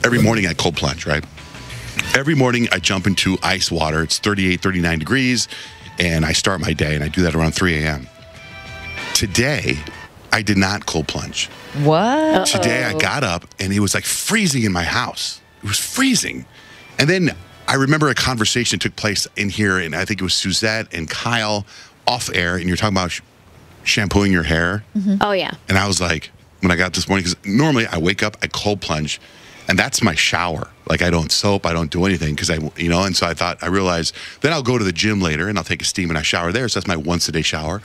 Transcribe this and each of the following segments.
every morning I cold plunge, right? Every morning I jump into ice water. It's 38, 39 degrees, and I start my day, and I do that around 3 a.m. Today, I did not cold plunge. What? Today, I got up, and it was like freezing in my house. It was freezing. And then I remember a conversation took place in here, and I think it was Suzette and Kyle off air, and you're talking about shampooing your hair. Mm-hmm. Oh, yeah. And I was like, when I got up this morning, because normally I wake up, I cold plunge, and that's my shower. Like, I don't soap, I don't do anything, because and so I realized, then I'll go to the gym later, and I'll take a steam, and I shower there, so that's my once-a-day shower.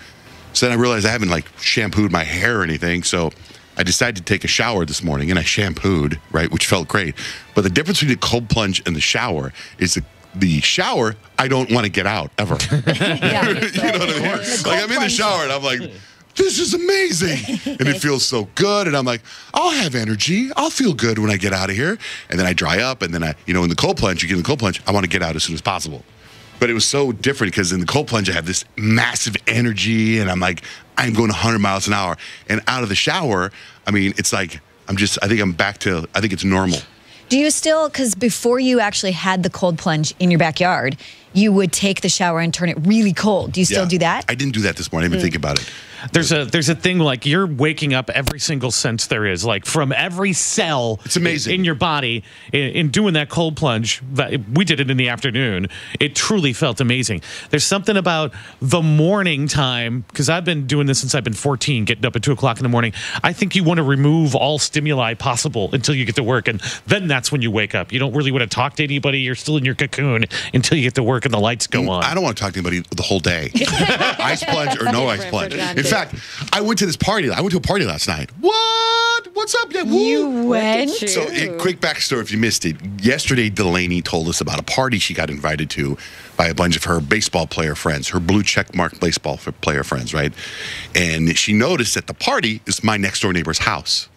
So then I realized I haven't, like, shampooed my hair or anything, so I decided to take a shower this morning, and I shampooed, right, which felt great. But the difference between the cold plunge and the shower is the shower, I don't want to get out, ever. Yeah, you know what I mean? Like, I'm in the shower, and I'm like, this is amazing. And it feels so good. And I'm like, I'll have energy. I'll feel good when I get out of here. And then I dry up. And then in the cold plunge, you get in the cold plunge, I want to get out as soon as possible. But it was so different because in the cold plunge, I have this massive energy. And I'm like, I'm going 100 miles an hour. And out of the shower, I mean, it's like, I think I'm back to, I think it's normal. Do you still, because before you actually had the cold plunge in your backyard, you would take the shower and turn it really cold. Do you still do that? I didn't do that this morning. I didn't think about it. There's a thing like you're waking up every single sense there is, like from every cell. It's amazing in your body. In doing that cold plunge, we did it in the afternoon. It truly felt amazing. There's something about the morning time, because I've been doing this since I've been 14, getting up at 2 o'clock in the morning. I think you want to remove all stimuli possible until you get to work, and then that's when you wake up. You don't really want to talk to anybody. You're still in your cocoon until you get to work and the lights go on. I don't want to talk to anybody the whole day. Ice plunge or no ice plunge. In fact, I went to this party. I went to a party last night. What? What's up? Yeah, you went? So, quick backstory if you missed it. Yesterday, Delaney told us about a party she got invited to by a bunch of her baseball player friends, her blue checkmark baseball player friends, right? And she noticed that the party is my next door neighbor's house.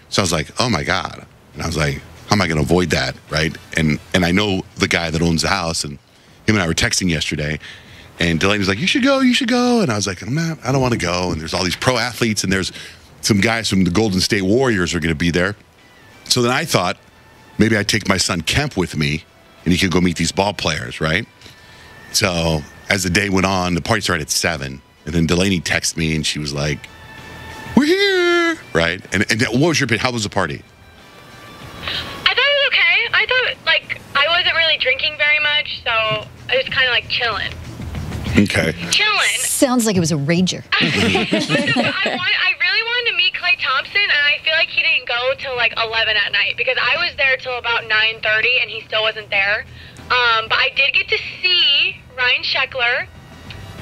So I was like, oh my God. And I was like, how am I going to avoid that, right? And I know the guy that owns the house, and him and I were texting yesterday. And Delaney was like, you should go. And I was like, I don't want to go. And there's all these pro athletes, and there's some guys from the Golden State Warriors are going to be there. So then I thought maybe I'd take my son Kemp with me, and he could go meet these ball players, right? So as the day went on, the party started at 7. And then Delaney texted me, and she was like, we're here, right? And what was your opinion? How was the party? I thought it was okay. I thought, like, I wasn't really drinking very much, so I was kind of, like, chilling. Okay. Chilling. Sounds like it was a rager. I really wanted to meet Klay Thompson, and I feel like he didn't go till like 11 at night because I was there till about 9:30, and he still wasn't there. But I did get to see Ryan Sheckler.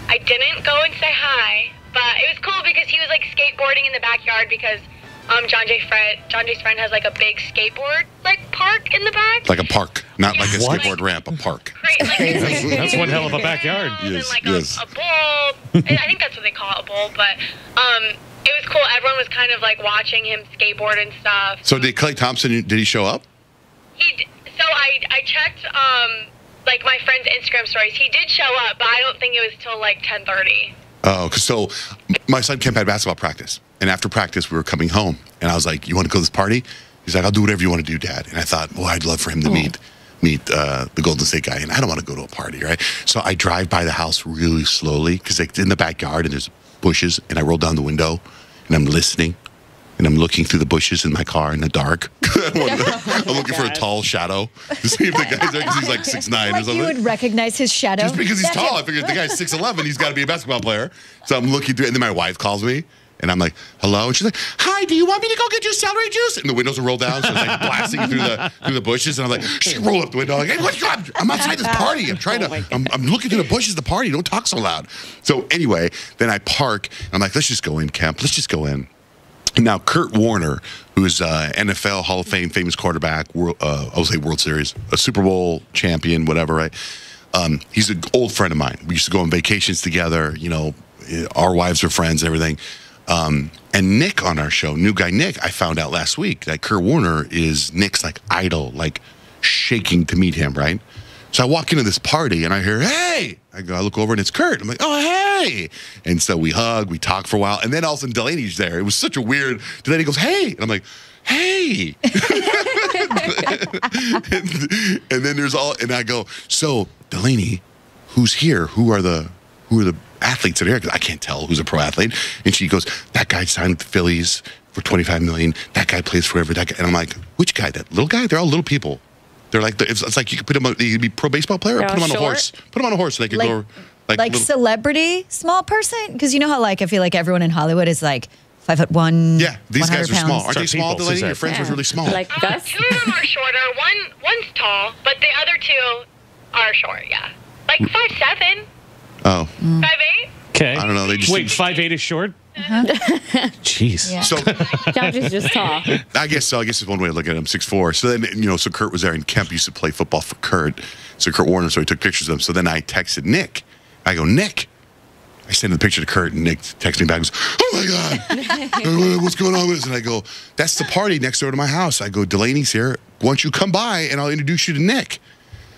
I didn't go and say hi, but it was cool because he was like skateboarding in the backyard because Johnjay's friend has like a big skateboard like park in the back. Like a park, not like a skateboard ramp, a park. Right, like That's one hell of a backyard. Yes, and like a bowl. I think that's what they call it, a bowl. But it was cool. Everyone was kind of like watching him skateboard and stuff. So did Klay Thompson? Did he show up? So I checked like my friend's Instagram stories. He did show up, but I don't think it was till like 10:30. Oh, so my son Kemp had basketball practice, and after practice we were coming home, and I was like, "You want to go to this party?" He's like, "I'll do whatever you want to do, Dad." And I thought, well, I'd love for him to meet the Golden State guy, and I don't want to go to a party, right? So I drive by the house really slowly because it's in the backyard and there's bushes, and I roll down the window and I'm listening. And I'm looking through the bushes in my car in the dark. I'm looking for a tall shadow to see if the guy's there because he's like 6'9" or something. You would recognize his shadow? Just because he's tall. I figured the guy's 6'11", he's got to be a basketball player. So I'm looking through it, and then my wife calls me, and I'm like, hello? And she's like, hi, do you want me to go get you celery juice? And the windows are rolled down, so it's like blasting through the bushes. And I'm like, she roll up the window, like, hey, what's going on? I'm outside this party. I'm trying to, I'm looking through the bushes of the party. Don't talk so loud. So anyway, then I park, and I'm like, let's just go in, Kemp. Let's just go in. Now, Kurt Warner, who is NFL Hall of Fame famous quarterback, I'll say World Series, a Super Bowl champion, whatever, right? He's an old friend of mine. We used to go on vacations together. You know, our wives are friends and everything. And Nick on our show, new guy Nick, I found out last week that Kurt Warner is Nick's like idol, like shaking to meet him, right? So I walk into this party and I hear, hey! I look over and it's Kurt. I'm like, oh, hey! And so we hug, we talk for a while, and then all of a sudden Delaney's there. It was such a weird, Delaney goes, hey! And I'm like, hey. and then there's and I go, so Delaney, who's here? Who are the athletes that are here? 'Cause I can't tell who's a pro athlete. And she goes, that guy signed with the Phillies for $25 million. That guy plays forever. That guy. And I'm like, which guy? That little guy? They're all little people. They're like, it's like you could put them on, you could be pro baseball player or put them on a horse. Put them on a horse so they could go. Like little, celebrity small person? Because you know how I feel like everyone in Hollywood is like 5'1". Yeah, these guys are pounds. small. Aren't they Sorry, small, people, Delaney? Suzette. Your friends were really small. Like Gus? Two of them are shorter. One's tall, but the other two are short. Yeah, like 5'7", Oh. 5'8". Okay. I don't know. They just Wait, 5'8" is short? Jeez. Yeah. So Johnjay's just tall. I guess so. I guess it's one way to look at him. 6'4". So then, so Kurt was there, and Kemp used to play football for Kurt. So Kurt Warner, so he took pictures of him. So then I texted Nick. I go, Nick. I send the picture to Kurt, and Nick texts me back and goes, oh, my God. What's going on with this? And I go, that's the party next door to my house. I go, Delaney's here. Why don't you come by, and I'll introduce you to Nick.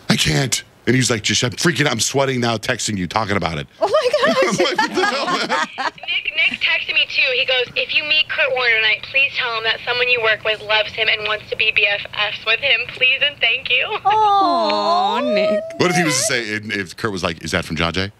I can't. And he's like, I'm freaking out. I'm sweating now texting you, talking about it. Oh, my gosh. I'm like, what the hell, man? Nick texted me too. He goes, if you meet Kurt Warner tonight, please tell him that someone you work with loves him and wants to be BFFs with him. Please and thank you. Oh, Nick. What if he was to say, if Kurt was like, is that from Johnjay?